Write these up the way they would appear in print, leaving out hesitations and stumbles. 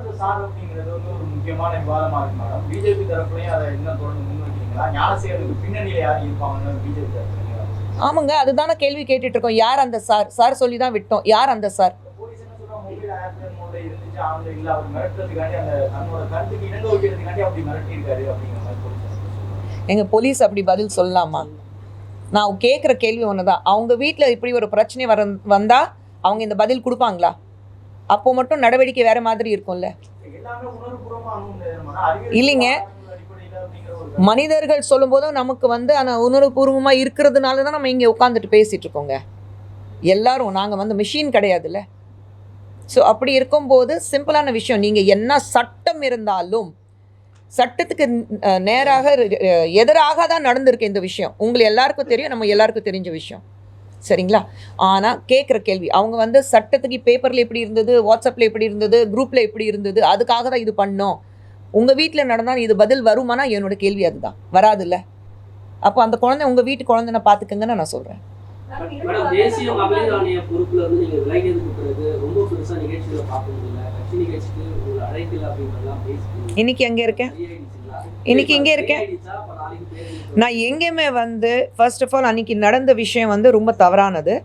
அந்த சார் அப்படிங்கிறது வந்து ஒரு முக்கியமான விவாதமா இருக்கு மேடம். பிஜேபி தரப்புலையும் அதை இன்னும் தொடர்ந்து முன்வைக்கிறீங்களா? ஞானசேகருக்கு பின்னணியில யார் இருப்பாங்கன்னு பிஜேபி தரப்புல? ஆமாங்க, அதுதானே கேள்வி கேட்டுட்டு இருக்கோம். யார் அந்த சார்? சார் சொல்லி தான் விட்டோம். யார் அந்த சார்? போலீஸ் என்ன சொல்றாங்க, மொபைல் ஆப்ல மோட்ல இருந்துச்சு, அவங்க இல்ல அவர் மிரட்டுறதுக்காண்டி அந்த தன்னோட கருத்துக்கு இணங்க வைக்கிறதுக்காண்டி அப்படி மிரட்டி இருக்காரு அப்படிங்கிற மாதிரி போலீஸ். எங்க போலீஸ் அப்படி பதில் சொல்லலாமா? நான் கேட்குற கேள்வி ஒண்ணுதான். அவங்க வீட்டில் இப்படி ஒரு பிரச்சனை வந்தா அவங்க இந்த பதில் கொடுப்பாங்களா? அப்போ மட்டும் நடவடிக்கை வேற மாதிரி இருக்கும்ல. இல்லைங்க, மனிதர்கள் சொல்லும் போதும் நமக்கு வந்து ஆனால் உணர்வுபூர்வமாக இருக்கிறதுனால தான் நம்ம இங்கே உட்காந்துட்டு பேசிட்டு இருக்கோங்க. எல்லாரும் நாங்கள் வந்து மிஷின் கிடையாதுல்ல. ஸோ அப்படி இருக்கும்போது சிம்பிளான விஷயம், நீங்கள் என்ன சட்டம் இருந்தாலும் சட்டத்துக்கு நேராக எதிராக தான் நடந்திருக்கு இந்த விஷயம். உங்களுக்கு எல்லாருக்கும் தெரியும், நம்ம எல்லாருக்கும் தெரிஞ்ச விஷயம், சரிங்களா? ஆனால் கேட்குற கேள்வி, அவங்க வந்து சட்டத்துக்கு பேப்பரில் எப்படி இருந்தது, வாட்ஸ்அப்பில் எப்படி இருந்தது, குரூப்பில் எப்படி இருந்தது, அதுக்காக தான் இது பண்ணோம். உங்கள் வீட்டில் நடந்தால் இது பதில் வருமானா என்னோட கேள்வி அதுதான். வராதுல்ல. அப்போ அந்த குழந்தை உங்கள் வீட்டு குழந்தைனை பார்த்துக்கங்கன்னு நான் சொல்கிறேன். தேசிய மகளிர் ஆணைய பொறுப்புல இருந்து நீங்க விலகியதுக்கு பிறகு ரொம்ப பெருசா நிகழ்ச்சிகளை பார்க்க முடியல. கட்சி நிகழ்ச்சிக்கு உங்களை அழைக்கல அப்படின்றதெல்லாம் பேசி இன்னைக்கு எங்கே இருக்கேன்? இன்னைக்கு இங்கே இருக்கேன். நான் எங்கேயுமே வந்து ஃபர்ஸ்ட் ஆஃப் ஆல் அன்றைக்கி நடந்த விஷயம் வந்து ரொம்ப தவறானது.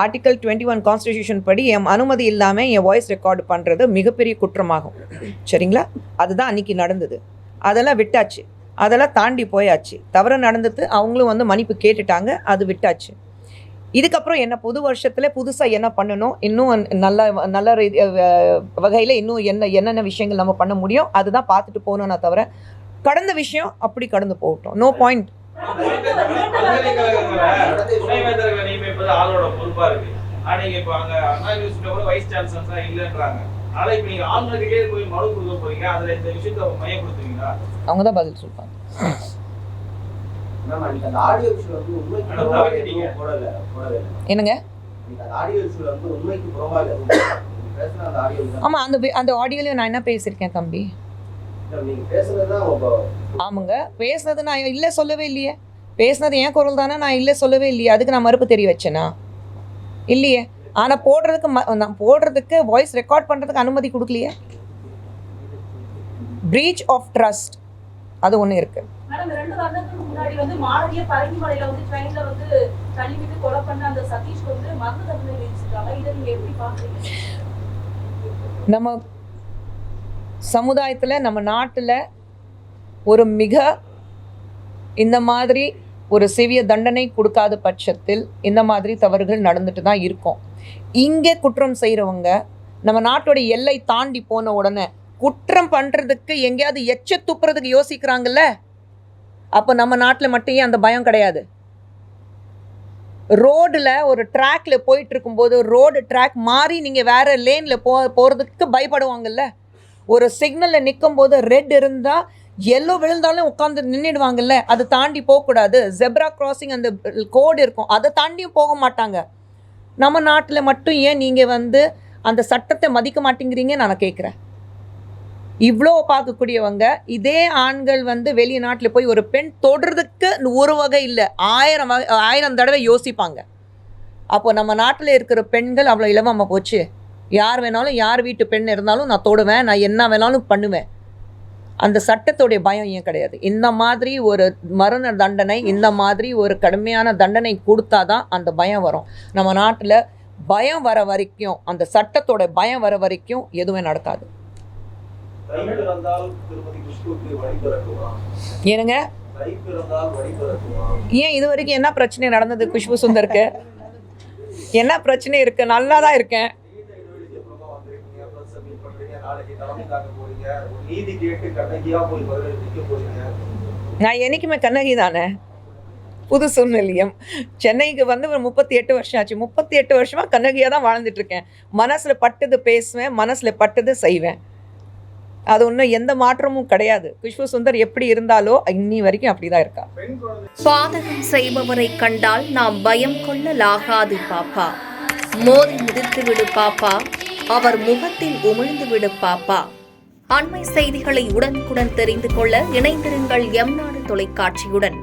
ஆர்டிகல் 21 கான்ஸ்டிடியூஷன் படி என் அனுமதி இல்லாமல் என் வாய்ஸ் ரெக்கார்டு பண்ணுறது மிகப்பெரிய குற்றமாகும், சரிங்களா? அதுதான் அன்றைக்கி நடந்தது. அதெல்லாம் விட்டாச்சு, அதெல்லாம் தாண்டி போயாச்சு. தவறு நடந்தது, அவங்களும் வந்து மன்னிப்பு கேட்டுட்டாங்க, அது விட்டாச்சு. இதுக்கப்புறம் என்ன புது வருஷத்தில் புதுசாக என்ன பண்ணணும், இன்னும் நல்ல வகையில் இன்னும் என்னென்ன விஷயங்கள் நம்ம பண்ண முடியும் அதுதான் பார்த்துட்டு போகணும்னா தவிர கடந்த விஷயம் அப்படி கடந்து போகட்டும். No point. அவங்க தான் பதில் சொல்லுவாங்க. என்னங்க? ஆமா, அந்த ஆடியோல நான் என்ன பேசியிருக்கேன் தம்பி? ஆமாங்க, பேசுனது நான் இல்லை சொல்லவே இல்லையே. பேசுனது என் குரல் தானே, நான் இல்லை சொல்லவே இல்லையே. அதுக்கு நான் மறுப்பு தெரிய வச்சேனா? இல்லையே. ஆனால் நான் போடுறதுக்கு வாய்ஸ் ரெக்கார்ட் பண்ணுறதுக்கு அனுமதி கொடுக்கலையே. பிரீச் ஆஃப் ட்ரஸ்ட் அது ஒன்று இருக்கு. நம்ம சமுதாயத்தில் நம்ம நாட்டில் ஒரு இந்த மாதிரி ஒரு சிவிய தண்டனை கொடுக்காத பட்சத்தில் இந்த மாதிரி தவறுகள் நடந்துட்டு தான் இருக்கும். இங்கே குற்றம் செய்கிறவங்க நம்ம நாட்டோட எல்லை தாண்டி போன உடனே குற்றம் பண்ணுறதுக்கு எங்கேயாவது எச்ச துப்புறதுக்கு யோசிக்கிறாங்கல்ல. அப்போ நம்ம நாட்டில் மட்டும் ஏன் அந்த பயம் கிடையாது? ரோடில் ஒரு ட்ராக்ல போயிட்டு இருக்கும்போது ரோடு ட்ராக் மாறி நீங்கள் வேற லேனில் போகிறதுக்கு பயப்படுவாங்கல்ல. ஒரு சிக்னலில் நிற்கும் போது ரெட் இருந்தால் எல்லோ விழுந்தாலும் உட்காந்து நின்றுடுவாங்கல்ல. அதை தாண்டி போகக்கூடாது. ஜெப்ரா கிராசிங் அந்த கோடு இருக்கும், அதை தாண்டியும் போக மாட்டாங்க. நம்ம நாட்டில் மட்டும் ஏன் நீங்கள் வந்து அந்த சட்டத்தை மதிக்க மாட்டேங்கிறீங்க நான் கேட்குறேன். இவ்வளோ பார்க்கக்கூடியவங்க இதே ஆண்கள் வந்து வெளிநாட்டில் போய் ஒரு பெண் தொடுறதுக்கு ஒரு வகை இல்லை, 1000 தடவை யோசிப்பாங்க. அப்போ நம்ம நாட்டில் இருக்கிற பெண்கள் அவ்வளோ இலவமாக போச்சு. யார் வேணாலும், யார் வீட்டு பெண் இருந்தாலும் நான் தொடுவேன், நான் என்ன வேணாலும் பண்ணுவேன். அந்த சட்டத்தோடைய பயம் ஏன் கிடையாது? இந்த மாதிரி ஒரு மரண தண்டனை, இந்த மாதிரி ஒரு கடுமையான தண்டனை கொடுத்தாதான் அந்த பயம் வரும். நம்ம நாட்டில் பயம் வர வரைக்கும், அந்த சட்டத்தோட பயம் வர வரைக்கும் எதுவுமே நடக்காது. ஏனுங்க? ஏன் இது வரைக்கும் என்ன பிரச்சனை நடந்தது? குஷ்பு சுந்தருக்கு என்ன பிரச்சனை இருக்கு? நல்லா தான் இருக்கேன். நான் என்னைக்குமே கண்ணகி தானே. புது சூழ்நிலையம் சென்னைக்கு வந்து ஒரு 38 வருஷம் ஆச்சு. 38 வருஷமா கண்ணகியாக தான் வாழ்ந்துட்டு இருக்கேன். மனசில் பட்டது பேசுவேன், மனசில் பட்டது செய்வேன். அது ஒன்றும் எந்த மாற்றமும் கிடையாது. குஷ்பு சுந்தர் எப்படி இருந்தாலோ இன்னி வரைக்கும் அப்படிதான் இருக்கா. பாதகம் செய்பவரை கண்டால் நாம் பயம் கொள்ளலாகாது பாப்பா. மோதி மிதித்து விடு பாப்பா, அவர் முகத்தில் உமிழ்ந்து விடு பாப்பா. அண்மை செய்திகளை உடனுக்குடன் தெரிந்து கொள்ள இணைந்திருங்கள் எம் நாடு தொலைக்காட்சியுடன்.